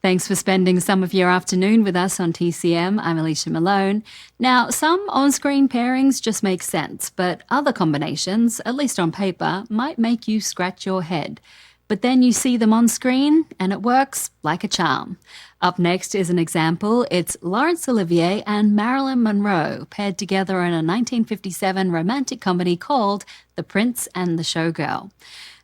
Thanks for spending some of your afternoon with us on TCM. I'm Alicia Malone. Now, some on-screen pairings just make sense, but other combinations, at least on paper, might make you scratch your head. But then you see them on screen, and it works like a charm. Up next is an example. It's Laurence Olivier and Marilyn Monroe paired together in a 1957 romantic comedy called The Prince and the Showgirl.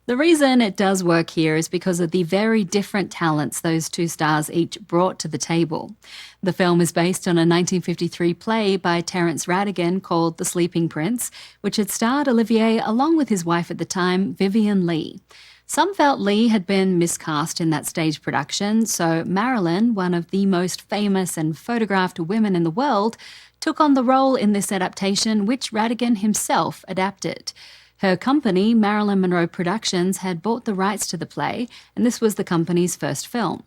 The reason it does work here is because of the very different talents those two stars each brought to the table. The film is based on a 1953 play by Terence Rattigan called The Sleeping Prince, which had starred Olivier along with his wife at the time, Vivien Leigh. Some felt Leigh had been miscast in that stage production, so Marilyn, one of the most famous and photographed women in the world, took on the role in this adaptation, which Rattigan himself adapted. Her company, Marilyn Monroe Productions, had bought the rights to the play, and this was the company's first film.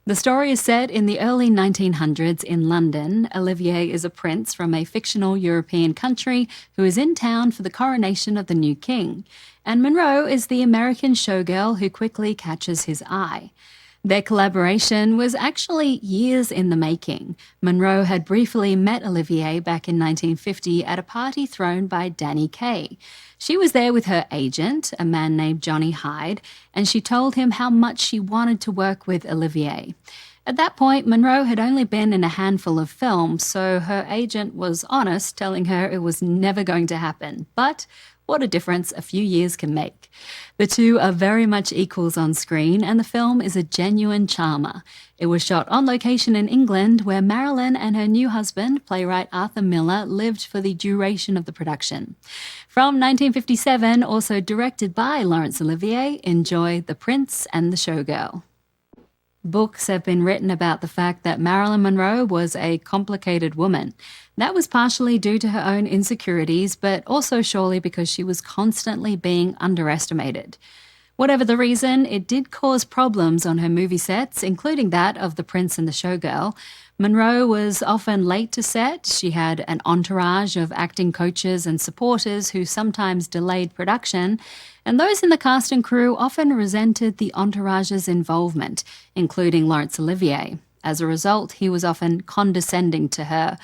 The story is set in the early 1900s in London. Olivier is a prince from a fictional European country who is in town for the coronation of the new king, and Monroe is the American showgirl who quickly catches his eye. Their collaboration was actually years in the making. Monroe had briefly met Olivier back in 1950 at a party thrown by Danny Kaye. She was there with her agent, a man named Johnny Hyde, and she told him how much she wanted to work with Olivier. At that point, Monroe had only been in a handful of films, so her agent was honest, telling her it was never going to happen. But what a difference a few years can make. The two are very much equals on screen, and the film is a genuine charmer. It was shot on location in England, where Marilyn and her new husband, playwright Arthur Miller, lived for the duration of the production. From 1957, also directed by Laurence Olivier, enjoy The Prince and the Showgirl. Books have been written about the fact that Marilyn Monroe was a complicated woman. That was partially due to her own insecurities, but also surely because she was constantly being underestimated. Whatever the reason, it did cause problems on her movie sets, including that of The Prince and the Showgirl. Monroe was often late to set. She had an entourage of acting coaches and supporters who sometimes delayed production, and those in the cast and crew often resented the entourage's involvement, including Laurence Olivier. As a result, he was often condescending to her.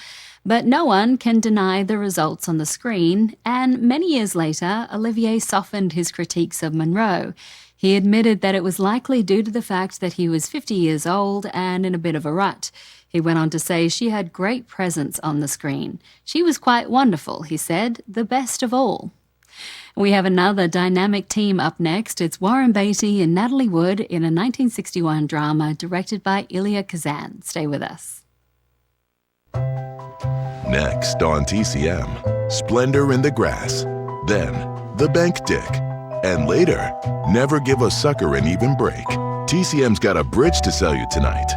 But no one can deny the results on the screen, and many years later, Olivier softened his critiques of Monroe. He admitted that it was likely due to the fact that he was 50 years old and in a bit of a rut. He went on to say she had great presence on the screen. She was quite wonderful, he said, the best of all. We have another dynamic team up next. It's Warren Beatty and Natalie Wood in a 1961 drama directed by Elia Kazan. Stay with us. Next on TCM, Splendor in the Grass. Then, The Bank Dick. And later, Never Give a Sucker an Even Break. TCM's got a bridge to sell you tonight.